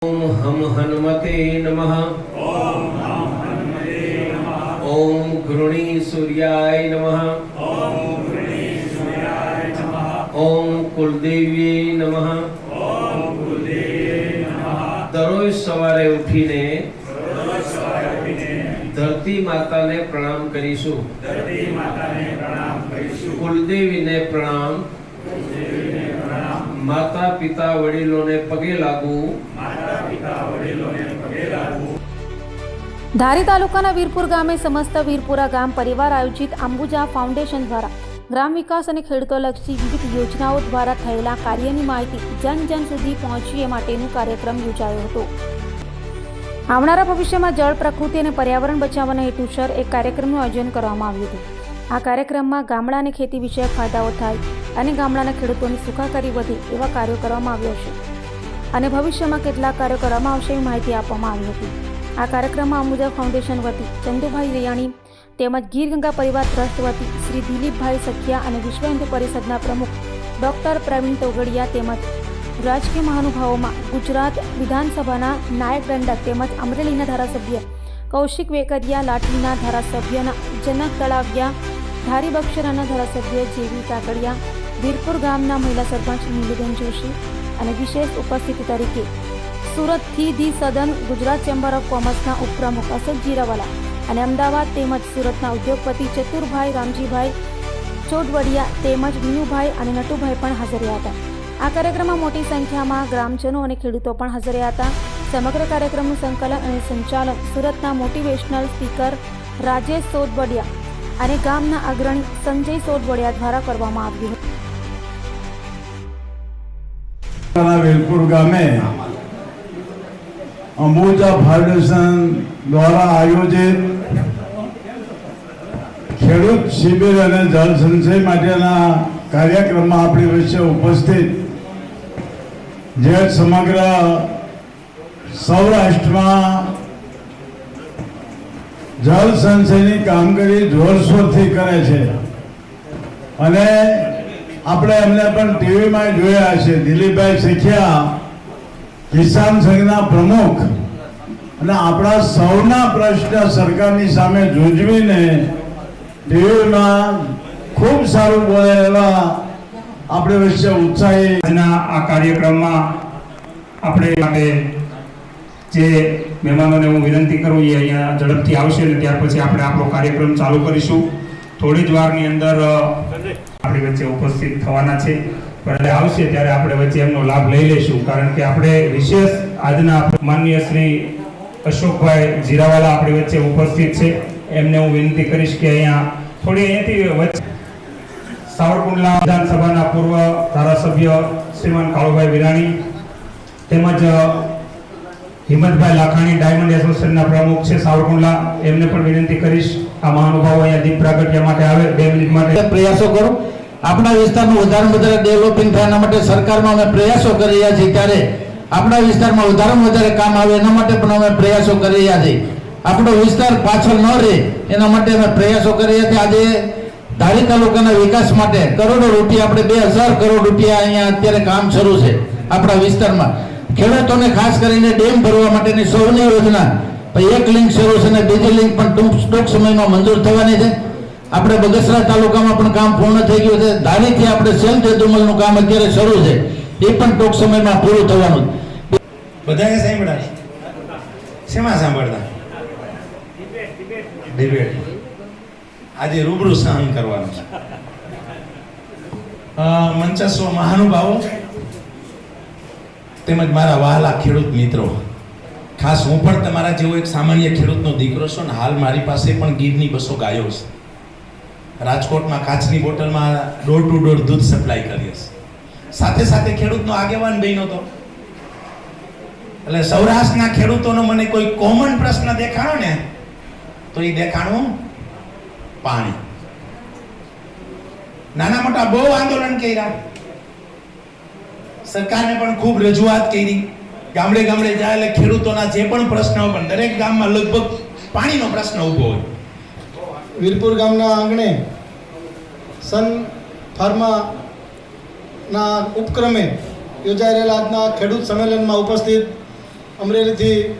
ओम हम हनुमते नमः। ओम घृणी सूर्याय नमः। ओम कुलदेवी नमः। दररोज सवारे उठीने धरती माता ने प्रणाम करीशु। कुलदेवी ने प्रणाम। माता पिता वडीलों ने पगे लागू। ધારી તાલુકાના વીરપુર ગામે સમસ્ત વીરપુરા ગામ પરિવાર આયોજિત અંબુજા ફાઉન્ડેશન દ્વારા ગ્રામ વિકાસ અને ખેડૂતોલક્ષી વિવિધ યોજનાઓ દ્વારા થયેલા કાર્યની માહિતી જન જન સુધી પહોંચે માટેનું કાર્યક્રમ યોજાયો હતો। આવનારા ભવિષ્યમાં જળ, પ્રકૃતિ અને પર્યાવરણ બચાવવાના હેતુસર એક કાર્યક્રમનું આયોજન કરવામાં આવ્યું હતું। આ કાર્યક્રમમાં ગામડા અને ખેતી વિષયક ફાયદાઓ થાય અને ગામડાના ખેડૂતોની સુખાકારી વધે એવા કાર્યો કરવામાં આવ્યા છે અને ભવિષ્યમાં કેટલાક કાર્યો કરવામાં આવશે એવી માહિતી આપવામાં આવી હતી। આ કાર્યક્રમમાં અંબુજા ફાઉન્ડેશન વતી ચંદુભાઈ રૈયાણી તેમજ ગીર ગંગા પરિવાર ટ્રસ્ટ વતી શ્રી દિલીપભાઈ સખિયા અને વિશ્વ હિન્દુ પરિષદના પ્રમુખ ડૉક્ટર પ્રવીણ તોગડિયા તેમજ રાજકીય મહાનુભાવોમાં ગુજરાત વિધાનસભાના નાયક દંડક તેમજ અમરેલીના ધારાસભ્ય કૌશિક વેકરિયા, લાઠીના ધારાસભ્યના જનક તળાવિયા, ધારી બક્ષરાના ધારાસભ્ય જેવી કાકડિયા, વીરપુર ગામના મહિલા સરપંચ નીલુબેન જોશી અને વિશેષ ઉપસ્થિતિ તરીકે સુરતથી ધી સદન ગુજરાત ચેમ્બર ઓફ કોમર્સના ઉપપ્રમુખ અશોક જીરાવાલા અને અમદાવાદ તેમજ સુરતના ઉદ્યોગપતિ ચતુરભાઈ રામજીભાઈ ચોડવડિયા તેમજ વિનુભાઈ અને નટુભાઈ પણ હાજર રહ્યા હતા। આ કાર્યક્રમમાં મોટી સંખ્યામાં ગ્રામજનો અને ખેડૂતો પણ હાજર રહ્યા હતા। સમગ્ર કાર્યક્રમનું સંકલન અને સંચાલન સુરતના મોટિવેશનલ સ્પીકર રાજેશ સોદવડિયા અને ગામના અગ્રણી સંજય સોદવડિયા દ્વારા કરવામાં આવ્યું હતું। વીરપુર ગામે અંબુજા ફાઉન્ડેશન દ્વારા આયોજિત ખેડૂત શિબિર અને જળ સંચય માટેના કાર્યક્રમમાં આપણી વચ્ચે ઉપસ્થિત જે સમગ્ર સૌરાષ્ટ્રમાં જળ સંચયની કામગીરી જોરશોરથી કરે છે અને આપણે એમને પણ ટીવીમાં જોયા છે। દિલીપભાઈ સખિયા કિસાન સંઘના પ્રમુખ અને આપણા સૌના પ્રશ્ન સરકારની સામે જૂજવીને ટીવીમાં ખૂબ સારું બોલે એવા આપણે વચ્ચે ઉત્સાહી આજના આ કાર્યક્રમમાં આપણે માટે જે મહેમાનોને હું વિનંતી કરું એ અહીંયા ઝડપથી આવશે ને ત્યાર પછી આપણે આપણો કાર્યક્રમ ચાલુ કરીશું। થોડી જ વારની અંદર આપણી વચ્ચે ઉપસ્થિત થવાના છે, પણ આવશે ત્યારે આપણે વચ્ચે એમનો લાભ લઈ લઈશું, કારણ કે આપણે વિશેષ આજના માનનીય શ્રી અશોકભાઈ જીરાવાલા આપણી વચ્ચે ઉપસ્થિત છે। એમને હું વિનંતી કરીશ કે અહીંયા થોડી અહીંયાથી વચ્ચે સાવરકુંડલા વિધાનસભાના પૂર્વ ધારાસભ્ય શ્રીમાન કાળુભાઈ વિરાણી તેમજ હિંમતભાઈ લાખાણી ડાયમંડ એસોસિએશનના પ્રમુખ છે સાવરકુંડલા, એમને પણ વિનંતી કરીશ આ મહાનુભાવો અહીંયા દીપ પ્રાગટ્ય માટે આવે 2 મિનિટ માટે પ્રયાસો કરો। આપણા વિસ્તારનું વધારે વધારે ડેવલપિંગ થાય એના માટે સરકારમાં અમે પ્રયાસો કરી રહ્યા છીએ, ત્યારે આપણા વિસ્તારમાં વધારે વધારે કામ આવે એના માટે પણ અમે પ્રયાસો કરી રહ્યા છીએ। આપણો વિસ્તાર પાછળ ન રહે એના માટે અમે પ્રયાસો કરી રહ્યા છીએ। આજે ધારી તાલુકાના વિકાસ માટે કરોડો રૂપિયા, આપણે 2000 કરોડ રૂપિયા અહીંયા અત્યારે કામ શરૂ છે આપણા વિસ્તારમાં। ખેડૂતોને ખાસ કરીને ડેમ ભરવા માટેની સૌની યોજના એક લિંક શરૂ છે અને બીજી લિંક પણ ટૂંક સમયમાં મંજૂર થવાની છે। આપણે બગસરા તાલુકામાં પણ કામ પૂર્ણ થઈ ગયું છે। ધારીથી આપણે સેલ તેદુમલનું કામ અત્યારે શરૂ છે, એ પણ ટૂંક સમયમાં પૂરું થવાનું છે। બધાએ સાંભળ્યા? શેમાં સાંભળતા? ડિબેટ આજે રૂબરૂ સહન કરવાનું છે। મંચસ્વ મહાનુભાવો તેમજ મારા વહાલા ખેડૂત મિત્રો, ખાસ હું પણ તમારા જેવો એક સામાન્ય ખેડૂતનો દીકરો છું ને હાલ મારી પાસે પણ ગીરની 200 ગાયો છે। રાજકોટમાં કાચની બોટલમાં ડોર ટુ ડોર દૂધ સપ્લાય કરીએ છીએ, સાથે સાથે ખેડૂતનો આગેવાન બન્યો હતો। એટલે સૌરાષ્ટ્રના ખેડૂતોનો મને કોઈ કોમન પ્રશ્ન દેખાણો ને તો એ દેખાણું પાણી। નાના મોટા બહુ આંદોલન કર્યા, સરકારને પણ ખૂબ રજૂઆત કરી, ગામડે ગામડે જાય એટલે ખેડૂતોના જે પણ પ્રશ્નો, પણ દરેક ગામમાં લગભગ પાણીનો પ્રશ્ન ઊભો હોય। વીરપુર ગામના આંગણે સન ફાર્માના ઉપક્રમે યોજાઈ રહેલા આજના ખેડૂત સંમેલનમાં ઉપસ્થિત અમરેલીથી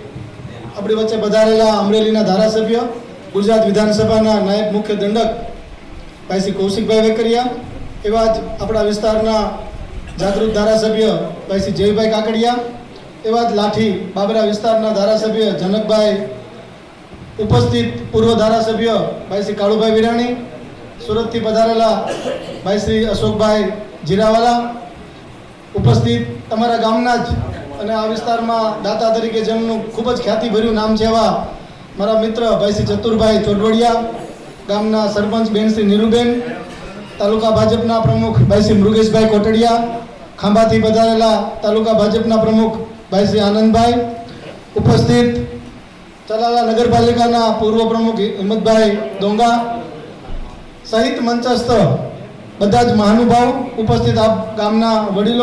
આપણી વચ્ચે પધારેલા અમરેલીના ધારાસભ્ય, ગુજરાત વિધાનસભાના નાયબ મુખ્ય દંડક ભાઈ શ્રી કૌશિકભાઈ વેકરિયા, એવા જ આપણા વિસ્તારના જાગૃત ધારાસભ્ય ભાઈ શ્રી જયભાઈ કાકડિયા, એવા જ લાઠી બાબરા વિસ્તારના ધારાસભ્ય જનકભાઈ, ઉપસ્થિત પૂર્વ ધારાસભ્ય ભાઈ શ્રી કાળુભાઈ વિરાણી, સુરતથી પધારેલા ભાઈ શ્રી અશોકભાઈ જીરાવાલા, ઉપસ્થિત તમારા ગામના જ અને આ વિસ્તારમાં દાતા તરીકે જેમનું ખૂબ જ ખ્યાતિભર્યું નામ છે એવા મારા મિત્ર ભાઈ શ્રી ચતુરભાઈ ચોડવડિયા, ગામના સરપંચ બેન શ્રી નીરુબેન, તાલુકા ભાજપના પ્રમુખ ભાઈ શ્રી મૃગેશભાઈ કોટડિયા, ખાંભાથી પધારેલા તાલુકા ભાજપના પ્રમુખ ભાઈ શ્રી આનંદભાઈ, ઉપસ્થિત ચલાલા નગરપાલિકાના પૂર્વ પ્રમુખ હિંમતભાઈ ડોંગા સહિત મંચસ્થ બધા જ મહાનુભાવ, ઉપસ્થિત આ ગામના વડીલો